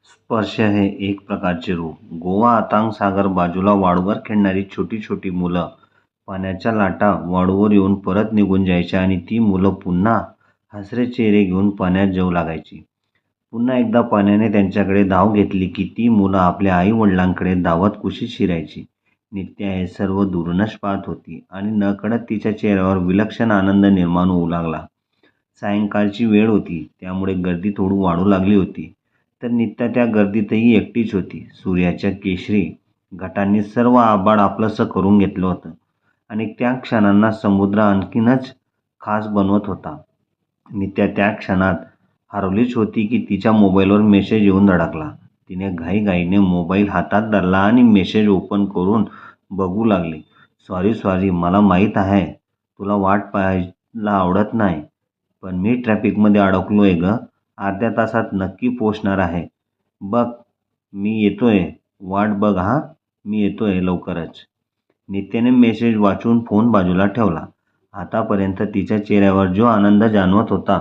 स्पर्श हे एक प्रकारचे रूप. गोवा अथांग बाजूला वाळूवर खेळणारी छोटी छोटी मुलं. पाण्याच्या लाटा वाळूवर येऊन परत निघून जायच्या आणि ती मुलं पुन्हा हसरे चेहरे घेऊन पाण्यात जाऊ लागायची. पुन्हा एकदा पाण्याने त्यांच्याकडे धाव घेतली की ती मुलं आपल्या आई वडिलांकडे धावत कुशीत शिरायची. नित्या हे सर्व दुरूनच पाहत होती आणि नकळत तिच्या चेहऱ्यावर विलक्षण आनंद निर्माण होऊ लागला. सायंकाळची वेळ होती, त्यामुळे गर्दी थोडी वाढू लागली होती. तर नित्या त्या गर्दीतही एकटीच होती. सूर्याच्या केशरी घटांनी सर्व आभाळ आपलंसं करून घेतलं होतं आणि त्या क्षणांना समुद्र आणखीनच खास बनवत होता. नित्या त्या क्षणात हरवलीच होती की तिच्या मोबाईलवर मेसेज येऊन धडकला. तिने घाईघाईने मोबाईल हातात धरला आणि मेसेज ओपन करून बघू लागली. सॉरी सॉरी, मला माहीत आहे तुला वाट पाहायला आवडत नाही, पण मी ट्रॅफिकमध्ये अडकलोय ग. अर्ध्या तासात नक्की पोहोचणार आहे. बघ, मी येतोय. वाट बघ हा, मी येतोय लवकरच. नित्याने मेसेज वाचून फोन बाजूला ठेवला. आतापर्यंत तिच्या चेहऱ्यावर जो आनंद जाणवत होता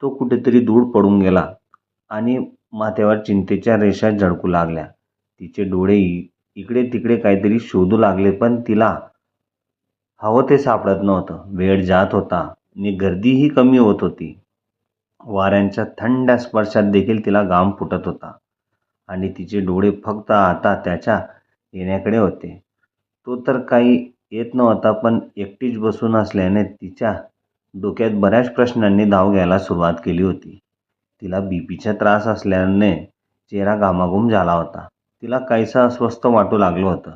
तो कुठेतरी दूर पडून गेला आणि माथ्यावर चिंतेच्या रेषा झळकू लागल्या. तिचे डोळे इकडे तिकडे काहीतरी शोधू लागले, पण तिला हवं ते सापडत नव्हतं. वेळ जात होता आणि गर्दीही कमी होत होती. वाऱ्यांच्या थंड स्पर्शात देखील तिला घाम फुटत होता आणि तिचे डोळे फक्त आता त्याच्या येण्याकडे होते. तो तर काही येत नव्हता, पण एकटीच बसून असल्याने तिच्या डोक्यात बऱ्याच प्रश्नांनी धाव घ्यायला सुरुवात केली होती. तिला बीपीचा त्रास असल्याने चेहरा घामाघूम झाला होता. तिला काहीसं अस्वस्थ वाटू लागलं होतं.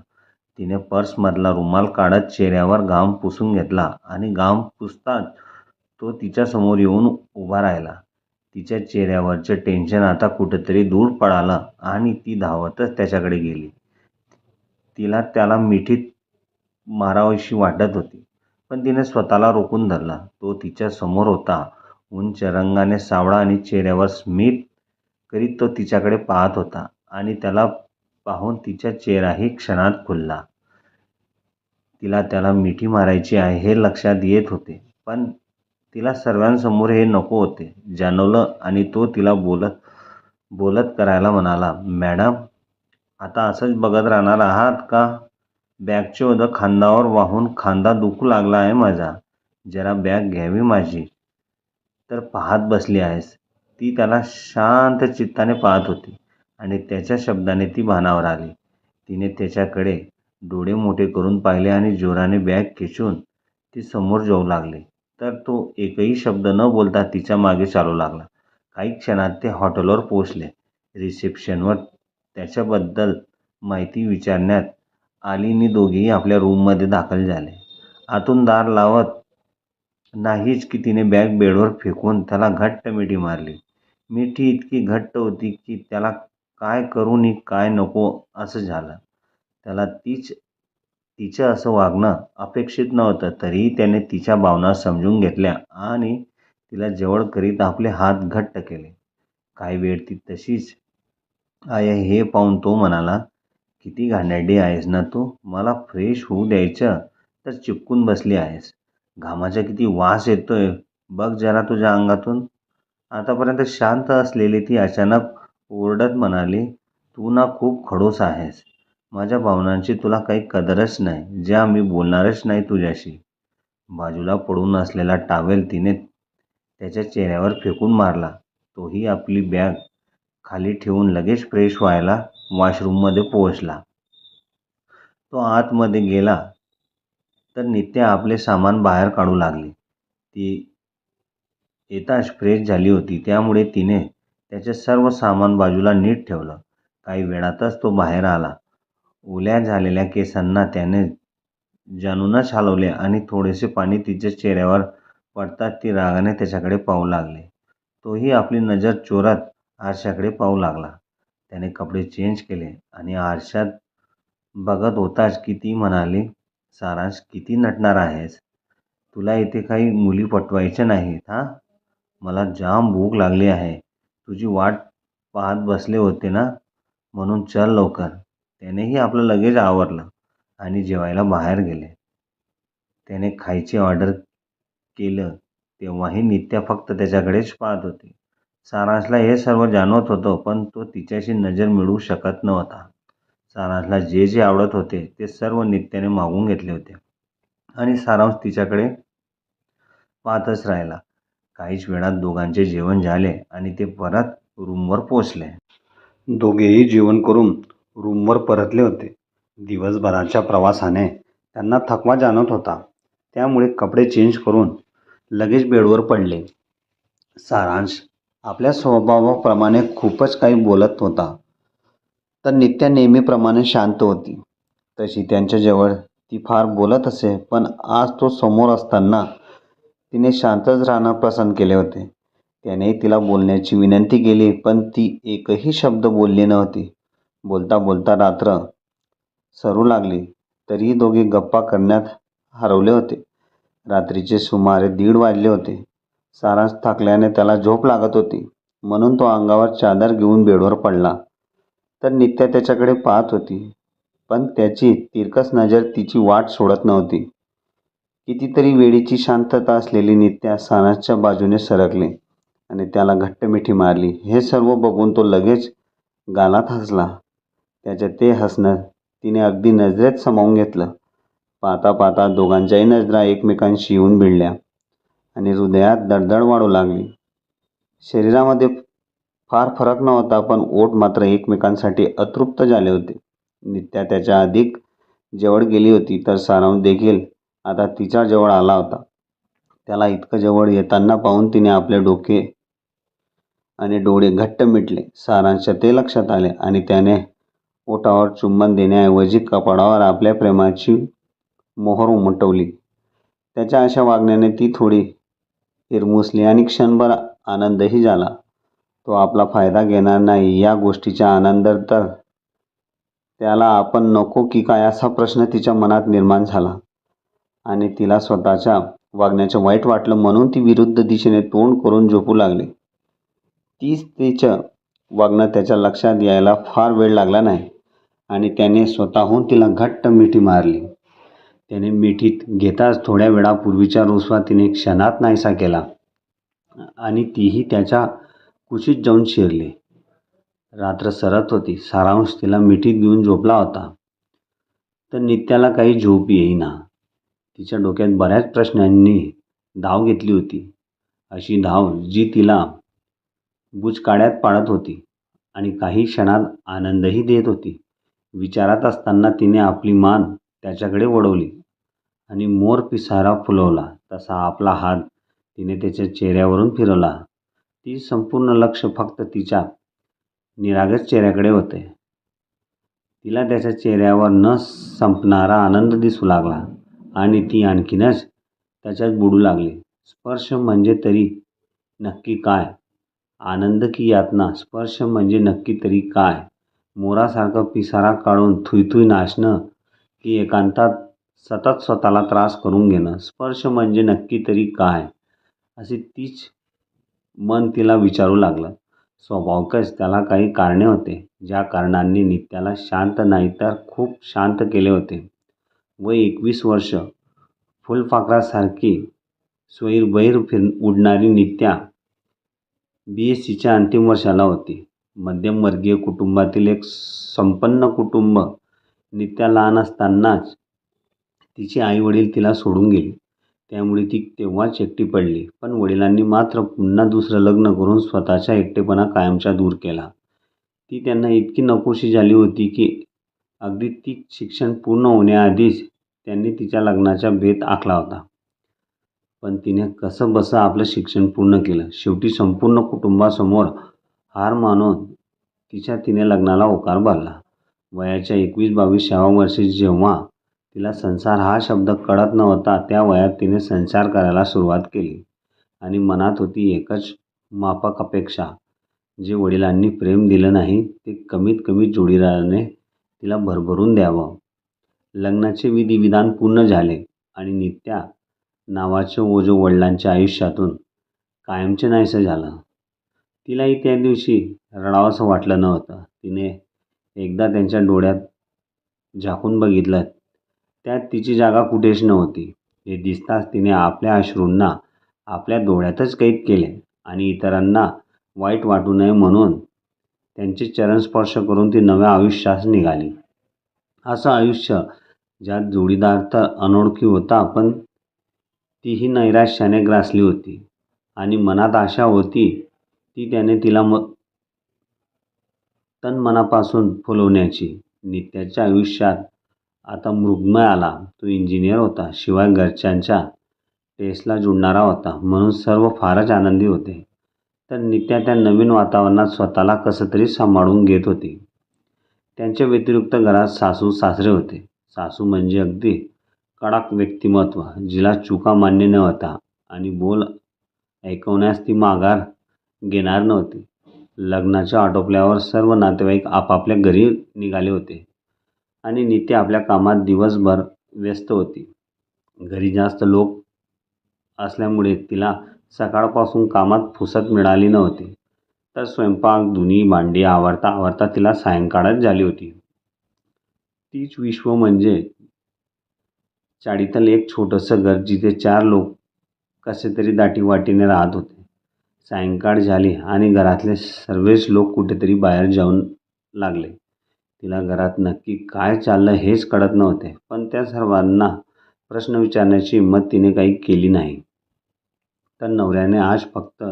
तिने पर्समधला रुमाल काढत चेहऱ्यावर घाम पुसून घेतला आणि घाम पुसताच तो तिच्यासमोर येऊन उभा राहिला. तिच्या चेहऱ्यावरचं टेन्शन आता कुठेतरी दूर पळालं आणि ती धावतच त्याच्याकडे गेली. तिला त्याला मिठीत मारावीशी वाटत होती, पण तिने स्वतःला रोखून धरला. तो तिच्या समोर होता, उंच रंगाने सावळा आणि चेहऱ्यावर स्मित करीत तो तिच्याकडे पाहत होता आणि त्याला पाहून तिचा चेहराही क्षणात खुलला. तिला त्याला मिठी मारायची आहे हे लक्षात येत होते, पण तिला सर्वांसमोर हे नको होते जाणवलं आणि तो तिला बोलत बोलत करायला म्हणाला, मॅडम, आता असंच बघत राहणार आहात का? बॅगचे ओझं खांद्यावर वाहून खांदा दुखू लागला आहे माझा. जरा बॅग घ्यावी माझी. तर पाहत बसली आहेस. ती त्याला शांत चित्ताने पाहत होती आणि त्याच्या शब्दाने ती भानावर आली. तिने त्याच्याकडे डोळे मोठे करून पाहिले आणि जोराने बॅग खेचून ती समोर जाऊ लागली. तर तो एकही शब्द न बोलता तिच्या मागे चालू लागला. काही क्षणात ते हॉटेलवर पोहोचले. रिसेप्शनवर त्याच्याबद्दल माहिती विचारण्यात आली आणि दोघेही आपल्या रूममध्ये दाखल झाले. आतून दार लावत नाहीच की तिने बॅग बेडवर फेकून त्याला घट्ट मिठी मारली. मिठी इतकी घट्ट होती की त्याला काय करू आणि काय नको असं झालं. त्याला तिचं असं वागणं अपेक्षित नव्हतं, तरीही त्याने तिच्या भावना समजून घेतल्या आणि तिला जवळ करीत आपले हात घट्ट केले. काही वेळ ती तशीच आहे हे पाहून तो म्हणाला, किती घाणेरडी आहेस ना तू. मला फ्रेश होऊ द्यायचं तर चिपकून बसली आहेस. घामाचा किती वास येतोय बघ जरा तुझ्या अंगातून. आतापर्यंत शांत असलेली ती अचानक ओरडत म्हणाली, तू ना खूप खडूस आहेस. माझ्या भावनांची तुला काही कदरच नाही. ज्या मी बोलणारच नाही तुझ्याशी. बाजूला पडून असलेला टॉवेल तिने त्याच्या चेहऱ्यावर फेकून मारला. तोही आपली बॅग खाली ठेवून लगेच फ्रेश व्हायला वॉशरूममध्ये पोहोचला. तो आतमध्ये गेला तर नित्या आपले सामान बाहेर काढू लागली. ती येताच फ्रेश झाली होती, त्यामुळे तिने त्याचे सर्व सामान बाजूला नीट ठेवलं. काही वेळातच तो बाहेर आला. ओल्या झालेल्या केसांना त्याने जाणूनच हलवले आणि थोडेसे पाणी तिच्या चेहऱ्यावर पडताच ती रागाने त्याच्याकडे पाहू लागली. तोही आपली नजर चोरत आरशाकडे पाहू लागला. त्याने कपडे चेंज केले आणि आरशात बघत होताच की ती म्हणाली, सारांश, किती नटणार आहेस. तुला इथे काही मुली पटवायच्या नाहीत हा. मला जाम भूक लागली आहे. तुझी वाट पाहत बसले होते ना, म्हणून चल लवकर. त्यानेही आपलं लगेच आवरलं आणि जेवायला बाहेर गेले. त्याने खायची ऑर्डर केलं तेव्हाही नित्या फक्त त्याच्याकडेच पाहत होती. सारांशला हे सर्व जाणवत होतं, पण तो तिच्याशी नजर मिळवू शकत नव्हता. सारांशला जे जे आवडत होते ते सर्व नित्याने मागून घेतले होते आणि सारांश तिच्याकडे पाहतच राहिला. काहीच वेळात दोघांचे जेवण झाले आणि ते परत रूमवर पोचले. दोघेही जेवण करून रूमवर परतले होते. दिवसभराच्या प्रवासाने त्यांना थकवा जाणवत होता. त्यामुळे कपडे चेंज करून लगेच बेडवर पडले. सारांश आपल्या स्वभावाप्रमाणे खूपच काही बोलत होता, तर नित्या नेहमीप्रमाणे शांत होती. तशी त्यांच्याजवळ ती फार बोलत असे, पण आज तो समोर असताना तिने शांतच राहणं पसंत केले होते. त्याने तिला बोलण्याची विनंती केली, पण ती एकही शब्द बोलली नव्हती. बोलता बोलता रात्र सरू लागली, तरीही दोघे गप्पा करण्यात हरवले होते. रात्रीचे सुमारे 1:30 वाजले होते. सारांश थकल्याने त्याला झोप लागत होती, म्हणून तो अंगावर चादर घेऊन बेडवर पडला. तर नित्या त्याच्याकडे पाहत होती, पण त्याची तिरकस नजर तिची वाट सोडत नव्हती. कितीतरी वेळीची शांतता असलेली नित्या सारांशच्या बाजूने सरकली आणि त्याला घट्ट मिठी मारली. हे सर्व बघून तो लगेच गालात हसला. त्याचे ते हसणं तिने अगदी नजरेत सामावून घेतलं. पाहता पाहता दोघांच्याही नजरा एकमेकांशी येऊन भिडल्या आणि हृदयात धडधड वाढू लागली. शरीरामध्ये फार फरक नव्हता, पण ओठ मात्र एकमेकांसाठी अतृप्त झाले होते. नित्या त्याच्या अधिक जवळ गेली होती, तर सारांश देखील आता तिच्या जवळ आला होता. त्याला इतकं जवळ येताना पाहून तिने आपले डोके आणि डोळे घट्ट मिटले. सारांशच्या ते लक्षात आले आणि त्याने ओठावर चुंबन देण्याऐवजी कपाळावर आपल्या प्रेमाची मोहर उमटवली. त्याच्या अशा वागण्याने ती थोडी हिरमुसली आणि क्षणभर आनंदही झाला. तो आपला फायदा घेणार नाही या गोष्टीचा आनंद, तर त्याला आपण नको की काय असा प्रश्न तिच्या मनात निर्माण झाला आणि तिला स्वतःच्या वागण्याचं वाईट वाटलं, म्हणून ती विरुद्ध दिशेने तोंड करून झोपू लागली. तीच तिचं वागणं त्याच्या लक्षात यायला फार वेळ लागला नाही आणि त्याने स्वतःहून तिला घट्ट मिठी मारली. त्याने मिठीत घेताच थोड्या वेळापूर्वीचा रुसवा तिने क्षणात नाहीसा केला आणि तीही त्याच्या कुशीत जाऊन शिरली. रात्र सरत होती. सारांश तिला मिठीत घेऊन झोपला होता, तर नित्याला काही झोप येईना. तिच्या डोक्यात बऱ्याच प्रश्नांनी धाव घेतली होती, अशी धाव जी तिला बुचकाळ्यात पाडत होती आणि काही क्षणात आनंदही देत होती. विचारात असताना तिने आपली मान त्याच्याकडे वळवली आणि मोर पिसारा फुलवला तसा आपला हात तिने त्याच्या चेहऱ्यावरून फिरवला. ती संपूर्ण लक्ष फक्त तिच्या निरागस चेहऱ्याकडे होते. तिला त्याच्या चेहऱ्यावर न संपणारा आनंद दिसू लागला आणि ती आणखीनच त्याच्यात बुडू लागली. स्पर्श म्हणजे तरी नक्की काय? आनंद की यातना? स्पर्श म्हणजे नक्की तरी काय? मोरासारखं पिसारा काढून थुईथुई नाचणं की एकांतात सतत स्वतःला त्रास करून घेणं? स्पर्श म्हणजे नक्की तरी काय, असे तीच मन तिला विचारू लागलं. स्वाभाविकच त्याला काही कारणे होते, ज्या कारणांनी नित्याला शांत नाही तर खूप शांत केले होते. वय 21 वर्ष, फुलपाखरासारखी स्वैरभैर उडणारी नित्या BScच्या अंतिम वर्षाला होती. मध्यमवर्गीय कुटुंबातील एक संपन्न कुटुंब. नित्या लहान असतानाच तिचे आईवडील तिला सोडून गेली, त्यामुळे ती तेव्हाच एकटी पडली. पण वडिलांनी मात्र पुन्हा दुसरं लग्न करून स्वतःचा एकटेपणा कायमचा दूर केला. ती त्यांना इतकी नकोशी झाली होती की अगदी ती शिक्षण पूर्ण होण्याआधीच त्यांनी तिच्या लग्नाचा बेत आखला होता. पण तिने कसं बसं आपलं शिक्षण पूर्ण केलं. शेवटी संपूर्ण कुटुंबासमोर हार मानून तिने लग्नाला होकार भरला. वयाच्या 21-22व्या वर्षी, जेव्हा तिला संसार हा शब्द कळत नव्हता, त्या वयात तिने संसार करायला सुरुवात केली आणि मनात होती एकच माफक अपेक्षा, जे वडिलांनी प्रेम दिलं नाही ते कमीत कमी जोडीदाराने तिला भरभरून द्यावं. लग्नाचे विधिविधान पूर्ण झाले आणि नित्या नावाचं ओझं वडिलांच्या आयुष्यातून कायमचे नाहीसं झालं. तिलाही त्या दिवशी रडावंसं वाटलं नव्हतं. तिने एकदा त्यांच्या डोळ्यात झाकून बघितलं, त्यात तिची जागा कुठेच नव्हती. हे दिसताच तिने आपल्या अश्रूंना आपल्या डोळ्यातच कैद केले आणि इतरांना वाईट वाटू नये म्हणून त्यांचे चरण स्पर्श करून ती नव्या आयुष्यास निघाली. असं आयुष्य ज्यात जोडीदार तर अनोळखी होता, पण तीही नैराश्याने ग्रासली होती आणि मनात आशा होती ती त्याने तिला तन मनापासून फुलवण्याची. नित्याच्या आयुष्यात आता मृगमय आला. तो इंजिनियर होता, शिवाय घरच्यांच्या टेस्टला जुळणारा होता, म्हणून सर्व फारच आनंदी होते. तर नित्या त्या नवीन वातावरणात स्वतःला कसं तरी सांभाळून घेत होती. त्यांच्या व्यतिरिक्त घरात सासू सासरे होते. सासू म्हणजे अगदी कडक व्यक्तिमत्व, जिला चुका मान्य न होता आणि बोल ऐकवण्यास ती माघार घेणार नव्हती. लग्नाच्या आटोपल्यावर सर्व नातेवाईक आपापल्या घरी निघाले होते आणि नित्या आपल्या कामात दिवसभर व्यस्त होती. घरी जास्त लोक असल्यामुळे तिला सकाळपासून कामात फुरसत मिळाली नव्हती. तर स्वयंपाक, धुणी, भांडी आवरता आवरता तिला सायंकाळच झाली होती. तीच विश्व म्हणजे चाळीतलं एक छोटंसं घर, जिथे 4 लोक कसे तरी दाटीवाटीने राहत होते. सायंकाळ झाली आणि घरातले सर्वच लोक कुठेतरी बाहेर जाऊन लागले. तिला घरात नक्की काय चाललं हेच कळत नव्हते, पण त्या सर्वांना प्रश्न विचारण्याची हिंमत तिने काही केली नाही. तर नवऱ्याने आज फक्त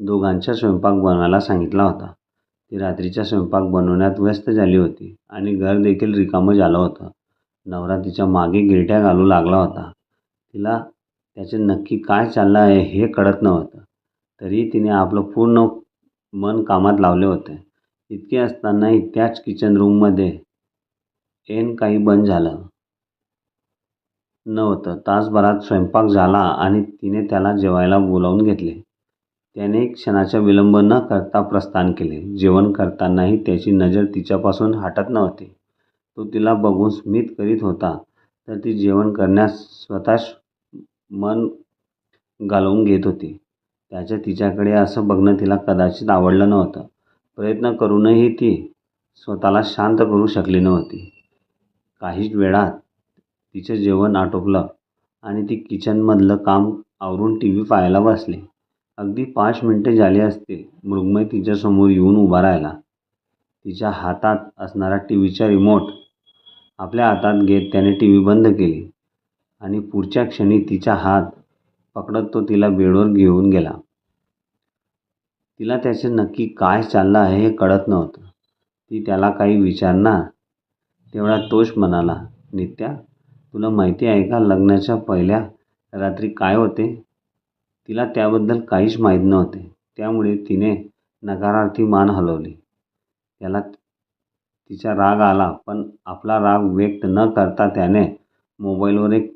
दोघांचा स्वयंपाक बनवायला सांगितला होता. ती रात्रीचा स्वयंपाक बनवण्यात व्यस्त झाली होती आणि घर देखील रिकामं झालं होतं. नवरा तिच्या मागे गिरट्या घालू लागला होता. तिला त्याचे नक्की काय चाललं आहे हे कळत नव्हतं. तरी तिने आपलं पूर्ण मन कामात लावले होते. इतके असतानाही त्याच किचन रूममध्ये ऐन काही बंद झालं नव्हतं. तासभरात स्वयंपाक झाला आणि तिने त्याला जेवायला बोलावून घेतले. त्याने क्षणाचा विलंब न करता प्रस्थान केले. जेवण करतानाही त्याची नजर तिच्यापासून हटत नव्हती. तो तिला बघून स्मित करीत होता, तर ती जेवण करण्यास स्वतःच मन घालवून घेत होती. त्याचं तिच्याकडे असं बघणं तिला कदाचित आवडलं नव्हतं. प्रयत्न करूनही ती स्वतःला शांत करू शकली नव्हती. काहीच वेळात तिचं जेवण आटोपलं आणि ती किचनमधलं काम आवरून टीव्ही पाहायला बसली. अगदी 5 मिनिटे झाली असतील, मृगमय तिच्यासमोर येऊन उभा राहिला. तिच्या हातात असणारा टीव्हीचा रिमोट आपल्या हातात घेत त्याने टीव्ही बंद केली आणि पुढच्या क्षणी तिचा हात पकडत तो तिला बेडवर घेऊन गेला. तिला त्याचे नक्की काय चाललं आहे हे कळत नव्हतं. ती त्याला काही विचारणार तेवढ्यात तोच म्हणाला, नित्या, तुला माहिती आहे का लग्नाच्या पहिल्या रात्री काय होते? तिला त्याबद्दल काहीच माहीत नव्हते, त्यामुळे तिने नकारार्थी मान हलवली. त्याला तिचा राग आला, पण आपला राग व्यक्त न करता त्याने मोबाईलवर एक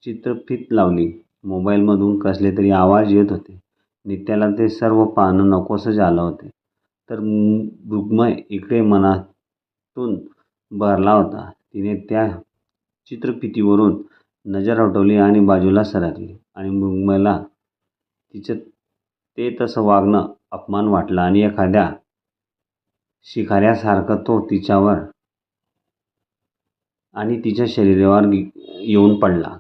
चित्रफीत लावली. मोबाईलमधून कसले तरी आवाज येत होते. नित्याला ते सर्व पाहणं नकोसं झालं होते. तर मृगमय इकडे मनातून भरला होता. तिने त्या चित्रफितीवरून नजर हटवली आणि बाजूला सरकली आणि मृगमयला तिचं ते तसं वागणं अपमान वाटला आणि एखाद्या शिकाऱ्यासारखं तो तिच्यावर आणि तिच्या शरीरावर येऊन पडला.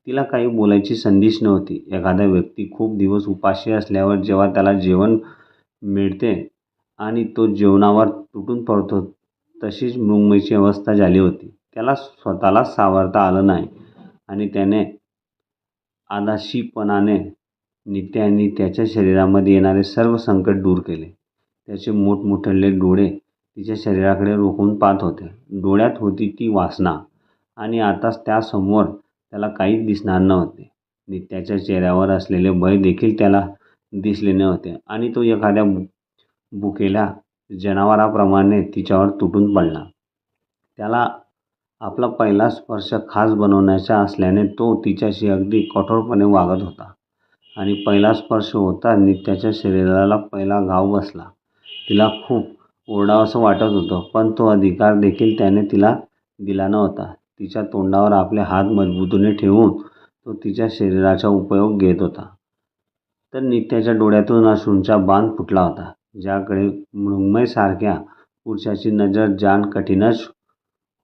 तिला काही बोलायची संधीच नव्हती. एखादा व्यक्ती खूप दिवस उपाशी असल्यावर जेव्हा त्याला जेवण मिळते आणि तो जेवणावर तुटून पडतो, तशीच मृगमयीची अवस्था झाली होती. त्याला स्वतःला सावरता आलं नाही आणि त्याने आदाशीपणाने नित्याने त्याच्या शरीरामध्ये येणारे सर्व संकट दूर केले. त्याचे मोठमोठे डोळे तिच्या शरीराकडे रोखून पाहत होते. डोळ्यात होती ती वासना आणि आता त्यासमोर त्याला काहीच दिसणार नव्हते. नित्याच्या चेहऱ्यावर असलेले भय देखील त्याला दिसले नव्हते आणि तो एखाद्या भुकेल्या जनावराप्रमाणे तिच्यावर तुटून पडला. त्याला आपला पहिला स्पर्श खास बनवण्याचा असल्याने तो तिच्याशी अगदी कठोरपणे वागत होता आणि पहिला स्पर्श होताच नित्याच्या शरीराला पहिला घाव बसला. तिला खूप ओरडावंसं वाटत होतं, पण तो अधिकार देखील त्याने तिला दिला नव्हता. तिच्या तोंडावर आपले हात मजबूतीने ठेवून तो तिच्या शरीराचा उपयोग घेत होता. तर नित्याच्या डोळ्यातून अश्रूंचा बांध फुटला होता, ज्याकडे मृगमयसारख्या पुरुषाची नजर जाणं कठीणच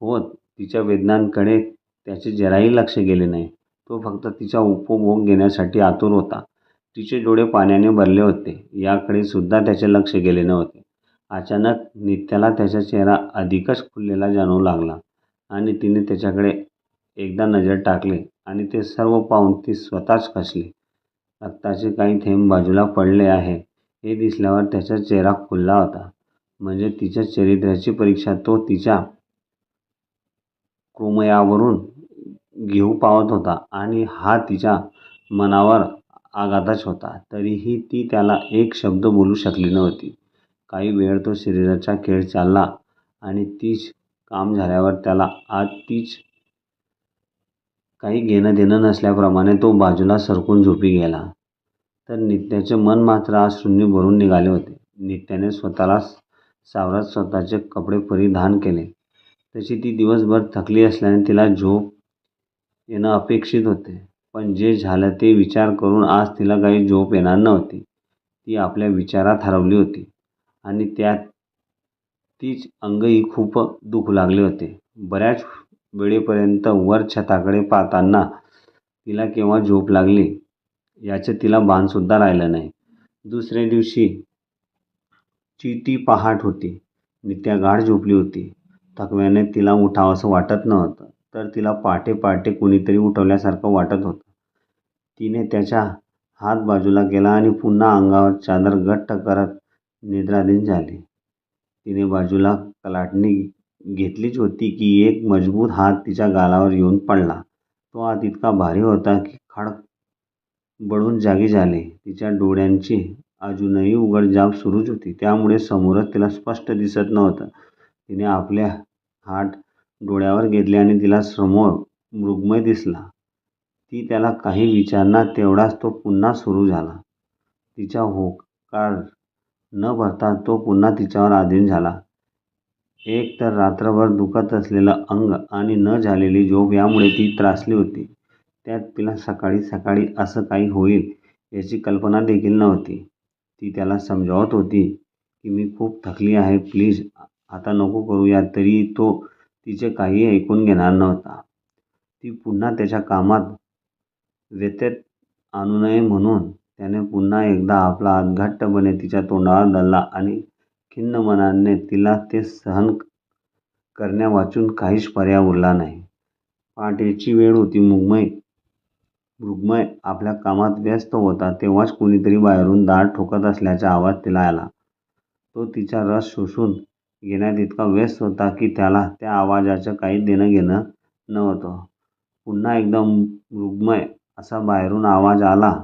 होत. तिच्या वेदनांकडे त्याचे जराही लक्ष गेले नाही. तो फक्त तिचा उपभोग घेण्यासाठी आतुर होता. तिचे डोळे पाण्याने भरले होते. याकडे सुद्धा त्याचे लक्ष गेले नव्हते. अचानक नित्याला त्याचा चेहरा अधिकच खुललेला जाणवू लागला आणि तिने त्याच्याकडे एकदा नजर टाकली आणि ते सर्व पाहून ती स्वतःच हसली. रक्ताचे काही थेंब बाजूला पडले आहे हे दिसल्यावर त्याचा चेहरा खुलला होता. म्हणजे तिच्या चरित्र्याची परीक्षा तो तिच्या क्रोमयावरून घेऊ पाहत होता आणि हा तिच्या मनावर आघातच होता. तरीही ती त्याला एक शब्द बोलू शकली नव्हती. काही वेळ तो शरीराचा खेळ चालला आणि तीच काम झाल्यावर त्याला आज तीच काही घेणं देणं नसल्याप्रमाणे तो बाजूला सरकून झोपी गेला. तर नित्याचे मन मात्र आज शून्य भरून निघाले होते. नित्याने स्वतःला सावरत स्वतःचे कपडे परिधान केले. तशी ती दिवसभर थकली असल्याने तिला झोप येणं अपेक्षित होते. पण जे झालं ते विचार करून आज तिला काही झोप येणार नव्हती. ती आपल्या विचारात हरवली होती आणि त्यात तीच अंगही खूप दुखू लागले होते. बऱ्याच वेळेपर्यंत वर छताकडे पाहताना तिला केव्हा झोप लागली याचे तिला भानसुद्धा राहिलं नाही. दुसऱ्या दिवशी ती पहाट होती. नित्या गाढ झोपली होती. थकव्याने तिला उठावंसं वाटत नव्हतं, तर तिला पहाटे पहाटे कुणीतरी उठवल्यासारखं वाटत होतं. तिने त्याचा हात बाजूला केला आणि पुन्हा अंगावर चादर घट्ट करत निद्राधीन झाली. तिने बाजूला कलाटणी घेतलीच होती की एक मजबूत हात तिच्या गालावर येऊन पडला. तो हात इतका भारी होता की खडबडून जागी झाले. तिच्या डोळ्यांची अजूनही उघडझाप सुरूच होती, त्यामुळे समोरच तिला स्पष्ट दिसत नव्हतं. तिने आपले हात डोळ्यावर घेतले आणि तिला समोर मृगमय दिसला. ती त्याला काही विचारणार तेवढाच तो पुन्हा सुरू झाला. तिचा होकार न भरता तो पुन्हा तिच्यावर अधीन झाला. एक तर रात्रभर दुखत असलेलं अंग आणि न झालेली झोप यामुळे ती त्रासली होती. त्यात तिला सकाळी सकाळी असं काही होईल याची कल्पना देखील नव्हती. ती त्याला समजावत होती की मी खूप थकली आहे, प्लीज आता नको करूया, तरी तो तिचे काही ऐकून घेणार नव्हता. ती पुन्हा त्याच्या कामात व्यत्यय आणू नये म्हणून त्याने पुन्हा एकदा आपला हात घट्टपणे तिच्या तोंडावर धरला आणि खिन्न मनाने तिला ते सहन करण्यावाचून काहीच पर्याय उरला नाही. पहाटेची वेळ होती. मृगमय आपल्या कामात व्यस्त होता तेव्हाच कुणीतरी बाहेरून दार ठोकत असल्याचा आवाज तिला आला. तो तिचा रस शोषून घेण्यात इतका व्यस्त होता की त्याला त्या आवाजाचं काही देणं घेणं नव्हतं. पुन्हा एकदा मृगमय असा बाहेरून आवाज आला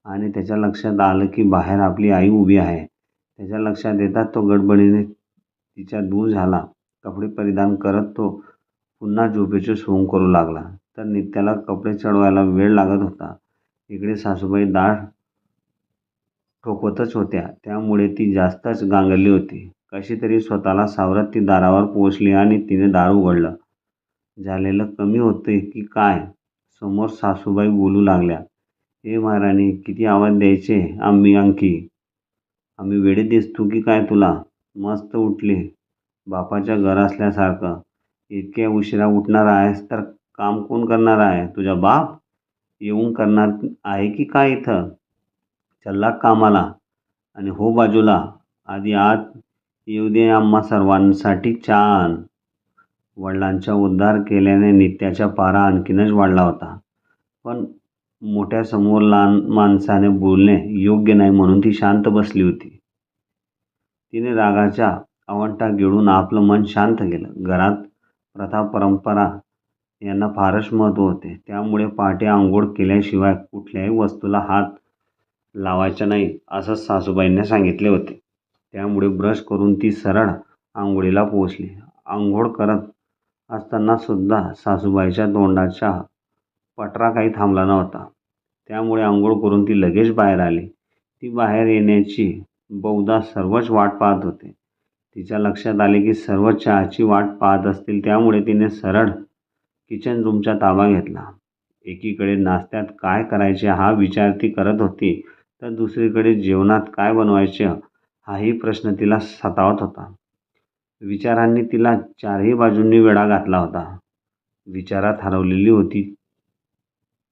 आणि त्याच्या लक्षात आलं की बाहेर आपली आई उभी आहे. त्याच्या लक्षात येताच तो गडबडीने तिच्या दूर झाला. कपडे परिधान करत तो पुन्हा झोपेचे सोंग करू लागला. तर नित्याला कपडे चढवायला वेळ लागत होता. इकडे सासूबाई दार ठोकवतच होत्या, त्यामुळे ती जास्तच गांगरली होती. कशी तरी स्वतःला सावरत ती दारावर पोहोचली आणि तिने दार उघडलं. झालेलं कमी होते की काय? समोर सासूबाई बोलू लागल्या. हे महाराणी, किती आवाज द्यायचे आम्ही वेडे दिसतो की काय तुला? मस्त उठली बापाच्या घर असल्यासारखं. इतक्या उशिरा उठणार आहेस तर काम कोण करणार आहे? तुझा बाप येऊन करणार आहे की काय इथं? चल्ला कामाला आणि हो बाजूला. आधी आत येऊ दे आम्हा सर्वांसाठी चहा आण. वडिलांचा उद्धार केल्याने नित्याचा पारा आणखीनच वाढला होता. पण मोठ्यासमोर लहान माणसाने बोलणे योग्य नाही म्हणून ती शांत बसली होती. तिने रागाच्या अवंठा गिळून आपलं मन शांत केलं. घरात प्रथा परंपरा यांना फारच महत्त्व होते. त्यामुळे पहाटे आंघोळ केल्याशिवाय कुठल्याही वस्तूला हात लावायचा नाही असं सासूबाईंनी सांगितले होते. त्यामुळे ब्रश करून ती सरळ आंघोळीला पोहोचली. आंघोळ करत असताना सुद्धा सासूबाईच्या तोंडाचा पटरा काही थांबला नव्हता. त्यामुळे आंघोळ करून ती लगेच बाहेर आली. ती बाहेर येण्याची बहुधा सर्वच वाट पाहत होते. तिच्या लक्षात आले की सर्व चहाची वाट पाहत असतील, त्यामुळे तिने सरळ किचन रूमचा ताबा घेतला. एकीकडे नाश्त्यात काय करायचे हा विचार ती करत होती, तर दुसरीकडे जेवणात काय बनवायचे हाही प्रश्न तिला सतावत होता. विचारांनी तिला चारही बाजूंनी वेढा घातला होता. विचारात हरवलेली होती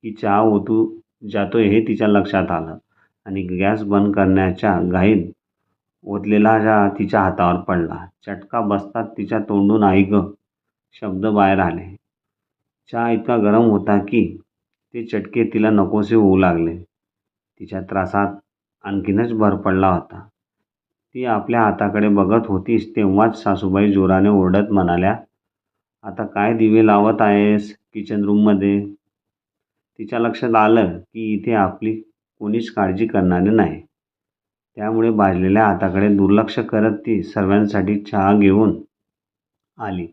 की चहा ओतू जातोय हे तिच्या लक्षात आलं आणि गॅस बंद करण्याच्या घाईत ओतलेला तिच्या हातावर पडला. चटका बसताच तिच्या तोंडून "आई गं" शब्द बाहेर आले. चहा इतका गरम होता की ते चटके तिला नकोसे होऊ लागले. तिच्या त्रासात आणखीनच भर पडला होता. ती आपल्या हाताकडे बघत होतीच तेव्हाच सासूबाई जोराने ओरडत म्हणाल्या, "आता काय दिवे लावत आहेस किचन रूममध्ये?" तिच्या लक्षात आलं की इथे आपली कोणीच काळजी करणारे नाही. त्यामुळे भाजलेल्या हाताकडे दुर्लक्ष करत ती सर्वांसाठी चहा घेऊन आली.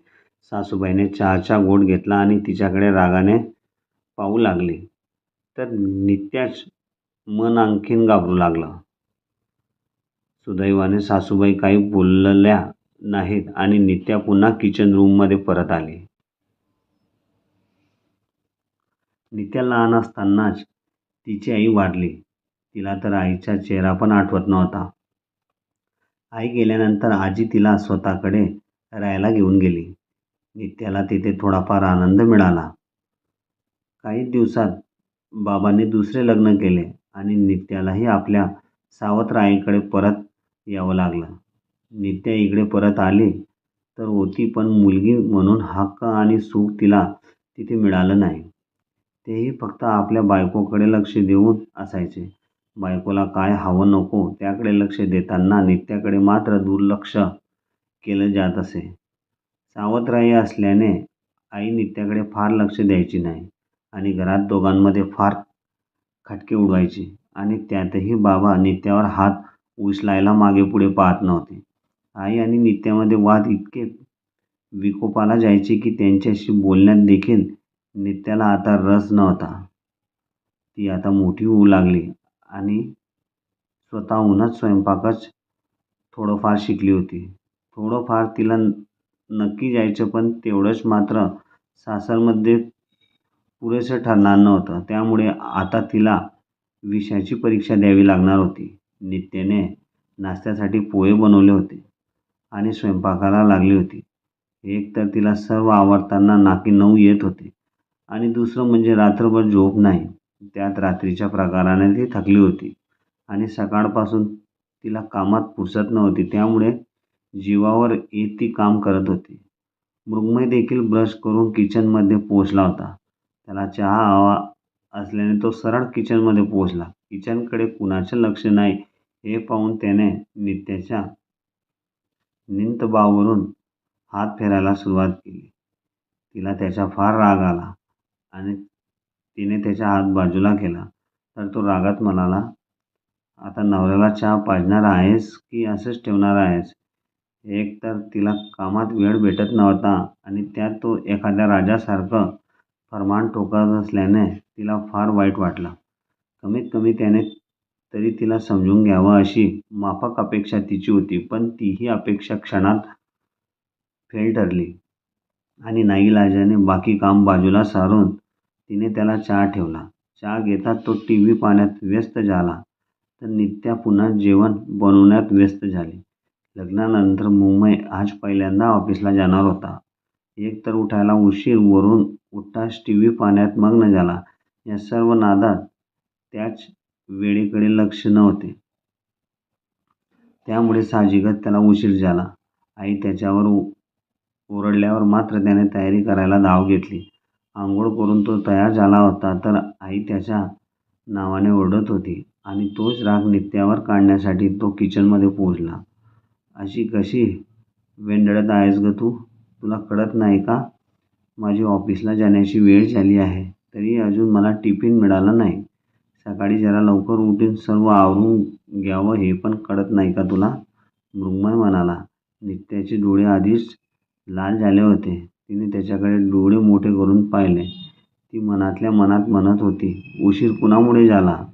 सासूबाईने चहाचा घोट घेतला आणि तिच्याकडे रागाने पाहू लागली. तर नित्याच मन आणखीन घाबरू लागलं. सुदैवाने सासूबाई काही बोलल्या नाहीत आणि नित्या पुन्हा किचन रूममध्ये परत आली. नित्या लहान असतानाच तिची आई वारली. तिला तर आईचा चेहरा पण आठवत नव्हता. आई गेल्यानंतर आजी तिला स्वतःकडे राहायला घेऊन गेली. नित्याला तिथे थोडाफार आनंद मिळाला. काही दिवसात बाबांनी दुसरे लग्न केले आणि नित्यालाही आपल्या सावत्र आईकडे परत यावं लागलं. नित्या इकडे परत आली तर होती, पण मुलगी म्हणून हक्क आणि सुख तिला तिथे मिळालं नाही. तेही फक्त आपल्या बायकोकडे लक्ष देऊन असायचे. बायकोला काय हवं नको त्याकडे लक्ष देताना नित्याकडे मात्र दुर्लक्ष केलं जात असे. सावत्र आई असल्याने आई नित्याकडे फार लक्ष द्यायची नाही आणि घरात दोघांमध्ये फार खटके उडवायचे आणि त्यातही बाबा नित्यावर हात उचलायला मागे पुढे पाहत नव्हते. आई आणि नित्यामध्ये वाद इतके विकोपाला जायचे की त्यांच्याशी बोलण्यात देखील नित्याला आता रस नव्हता. ती आता मोठी होऊ लागली आणि स्वतःहूनच स्वयंपाकच थोडंफार शिकली होती. थोडंफार तिला नक्की यायचं, पण तेवढंच मात्र सासरमध्ये पुरेसं ठरणार नव्हतं. त्यामुळे आता तिला विषयाची परीक्षा द्यावी लागणार होती. नित्याने नाश्त्यासाठी पोहे बनवले होते आणि स्वयंपाकाला लागली होती. एक तर तिला सर्व आवरताना नाकी नऊ येत होते आणि दुसरं म्हणजे रात्रभर झोप नाही. त्यात रात्रीच्या प्रकाराने ती थकली होती आणि सकाळपासून तिला कामात फुरसत नव्हती. त्यामुळे जीवावर येत ती काम करत होती. मृण्मय देखील ब्रश करून किचनमध्ये पोहोचला होता. त्याला चहा हवा असल्याने तो सरळ किचनमध्ये पोहोचला. किचनकडे कुणाचं लक्ष नाही हे पाहून त्याने नित्याच्या नितंबावरून हात फेरायला सुरुवात केली. तिला त्याचा फार राग आला आणि तिने त्याचा हात बाजूला केला. तर तो रागात म्हणाला, "आता नवऱ्याला चहा पाजणार आहेस की असंच ठेवणार आहेस?" एक तर तिला कामात वेळ भेटत नव्हता आणि त्यात तो एखाद्या राजासारखं फर्मान ठोकत असल्याने तिला फार वाईट वाटलं. कमीत कमी त्याने तरी तिला समजून घ्यावं अशी माफक अपेक्षा तिची होती, पण तीही अपेक्षा क्षणात फेल ठरली आणि नाईलाजाने बाकी काम बाजूला सारून तिने त्याला चहा ठेवला. चहा घेताच तो टीव्ही पाहण्यात व्यस्त झाला तर नित्या पुन्हा जेवण बनवण्यात व्यस्त झाली. लग्नानंतर मृण्मय आज पहिल्यांदा ऑफिसला जाणार होता. एक तर उठायला उशीर, वरून उठताच टीव्ही पाहण्यात मग्न झाला. या सर्व नादात त्याच वेळेकडे लक्ष नव्हते. त्यामुळे साहजिकच त्याला उशीर झाला. आई त्याच्यावर ओरडल्यावर मात्र त्याने तयारी करायला धाव घेतली. आंघोळ करून तो तयार झाला होता तर आई त्याच्या नावाने ओरडत होती आणि तोच राग नित्यावर काढण्यासाठी तो किचनमध्ये पोहोचला. "अशी कशी वेंढळत आहेस गं तू? तुला कळत नाही का? माझी ऑफिसला जाण्याची वेळ झाली आहे, तरी अजून मला टिफिन मिळाला नाही. सकाळी जरा लवकर उठून सर्व आवरून घ्यावं हे पण कळत नाही का तुला?" मृण्मय म्हणाला. नित्याचे डोळे आधीच लाल झाले होते. तिने त्याच्याकडे डोळे मोठे करून पाहिले. ती मनातल्या मनात म्हणत होती, "उशीर कुणामुळे झाला?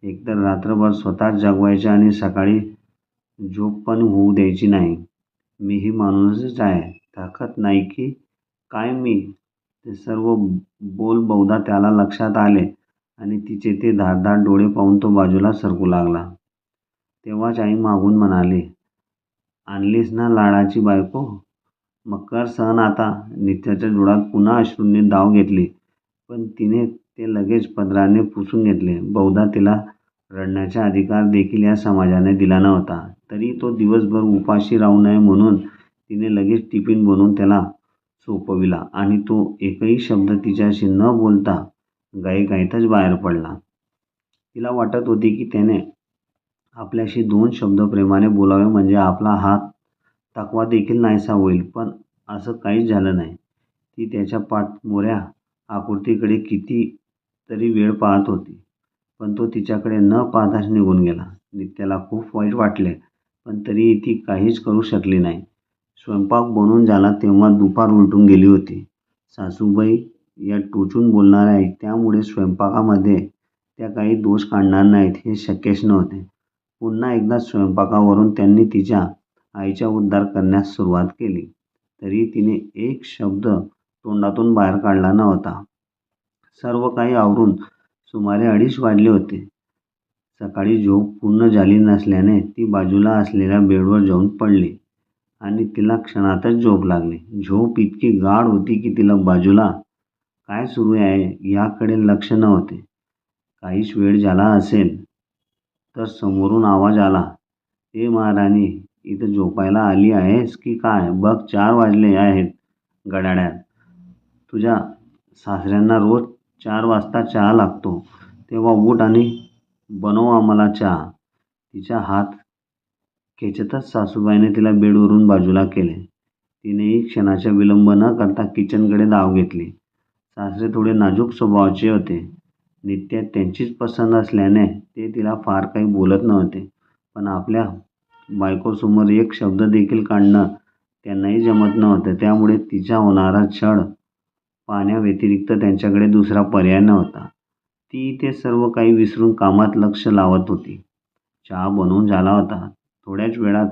एकतर रात्रभर स्वतःच जागवायचे आणि सकाळी झोप पण होऊ द्यायची नाही. मीही माणूसच आहे, थकत नाही की काय मी?" ते सर्व बोल बहुधा त्याला लक्षात आले आणि तिचे ते धारदार डोळे पाहून तो बाजूला सरकू लागला. तेव्हाच आई मागून म्हणाली, "आणलीस ना लाडाची बायको? मग कर सहन आता." नित्याच्या डोळ्यात पुन्हा अश्रूंनी धाव घेतली, पण तिने ते लगेच पदराने पुसून घेतले. बहुधा तिला रडण्याचा अधिकार देखील या समाजाने दिला नव्हता. तरी तो दिवसभर उपाशी राहू नये म्हणून तिने लगेच टिफिन बनवून त्याला सोपविला आणि तो एकही शब्द तिच्याशी न बोलता घाईघाईतच बाहेर पडला. तिला वाटत होते की त्याने आपल्याशी 2 शब्द प्रेमाने बोलावे म्हणजे आपला हात थकवा देखील नाहीसा होईल, पण असं काहीच झालं नाही. ती त्याच्या पाठमोऱ्या आकृतीकडे कितीतरी वेळ पाहत होती, पण तो तिच्याकडे न पाहताच निघून गेला. नित्याला खूप वाईट वाटले, पण तरीही ती काहीच करू शकली नाही. स्वयंपाक बनवून झाला तेव्हा दुपार उलटून गेली होती. सासूबाई या टोचून बोलणाऱ्या आहेत, त्यामुळे स्वयंपाकामध्ये त्या काही दोष काढणार नाहीत हे शक्यच नव्हते. पुन्हा एकदा स्वयंपाकावरून त्यांनी तिच्या आईचा उद्धार करण्यास सुरुवात केली, तरी तिने एक शब्द तोंडातून बाहेर काढला नव्हता. सर्व काही आवरून सुमारे 2:30 वाजले होते. सकाळी झोप पूर्ण झाली नसल्याने ती बाजूला असलेल्या बेडवर जाऊन पडली आणि तिला क्षणातच झोप लागली. झोप इतकी गाढ होती की तिला बाजूला काय सुरू आहे याकडे लक्ष नव्हते. काहीच वेळ झाला असेल तर समोरून आवाज आला, "ए महाराणी, इथं झोपायला आली आहेस की काय? बघ 4 वाजले आहेत घड्याळात. तुझ्या सासऱ्यांना रोज 4 वाजता चहा लागतो, तेव्हा उठ आणि बनव आम्हाला चहा." तिचा हात खेचतच सासूबाईने तिला बेडवरून बाजूला केले. तिनेही क्षणाचा विलंब न करता किचनकडे धाव घेतली. सासरे थोडे नाजूक स्वभावाचे होते. नित्या त्यांचीच पसंत असल्याने ते तिला फार काही बोलत नव्हते, पण आपल्या बायकोसमोर एक शब्द देखील काढणं त्यांनाही जमत नव्हतं. त्यामुळे तिचा होणारा छळ पाहण्याव्यतिरिक्त त्यांच्याकडे दुसरा पर्याय नव्हता. ती ते सर्व काही विसरून कामात लक्ष लावत होती. चहा बनवून झाला होता. थोड्याच वेळात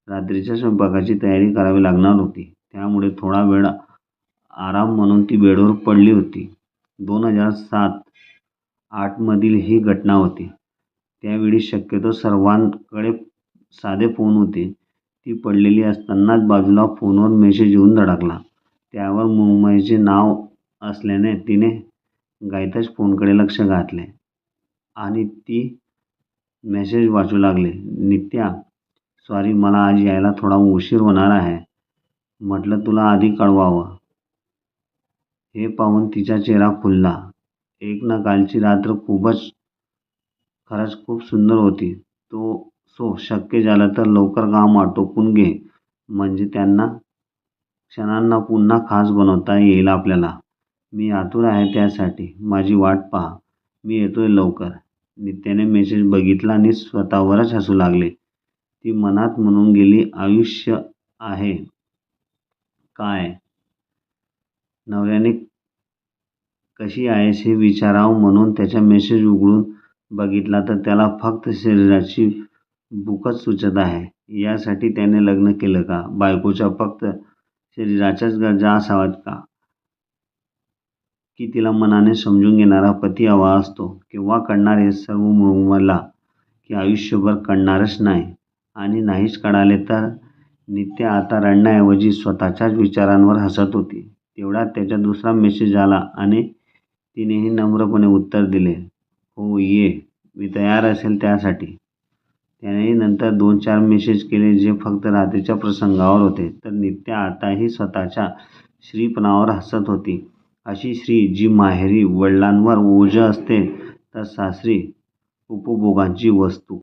रात्रीच्या स्वयंपाकाची तयारी करावी लागणार होती, त्यामुळे थोडा वेळ आराम म्हणून ती बेडवर पडली होती. 2007-08 मधील ही घटना होती. त्यावेळी शक्यतो सर्वांकडे साधे फोन होते. ती पडलेली असतानाच बाजूला फोनवर मेसेज येऊन धडकला. त्यावर मुंबईचे नाव असल्याने तिने घाईतच फोनकडे लक्ष घातले आणि ती मेसेज वाचू लागले. "नित्या, सॉरी, मला आज यायला थोडा उशीर होणार आहे. म्हटलं तुला आधी कळवावं." हे पाहून तिचा चेहरा खुलला. "एक ना, कालची रात्र खरंच खूप सुंदर होती. शक्य झालं तर लवकर काम आटोपून घे, म्हणजे त्यांना क्षणांना पुन्हा खास बनवता येईल आपल्याला. मी आतुर आहे त्यासाठी. माझी वाट पहा. मी येतोय लवकर." नित्याने मेसेज बघितला आणि स्वतःवरच हसू लागले. ती मनात म्हणून गेली, आयुष्य आहे काय? नवऱ्याने कशी आहेस हे विचारावं म्हणून त्याचा मेसेज उघडून बघितला तर त्याला फक्त शरीराची भूकच सुचत आहे. यासाठी त्याने लग्न केलं का? बायकोच्या फक्त शरीराच्याच गरजा असाव्यात का? की तिला मनाने समजून घेणारा पती हवा असतो? केव्हा कळणार हे सर्व मला की आयुष्यभर कळणारच नाही? आणि नाहीच कळाले तर? नित्या आता रडण्याऐवजी स्वतःच्याच विचारांवर हसत होती. तेवढ्यात त्याचा दुसरा मेसेज आला आणि तिनेही नम्रपणे उत्तर दिले, "हो, ये. मी तयार असेल त्यासाठी." त्यानेही नंतर 2-4 मेसेज केले, जे फक्त रात्रीच्या प्रसंगावर होते. तर नित्या आताही स्वतःच्या स्त्रीपणावर हसत होती. अशी स्त्री जी माहेरी वडिलांवर ओझं असते तर सासरी उपभोगांची वस्तू.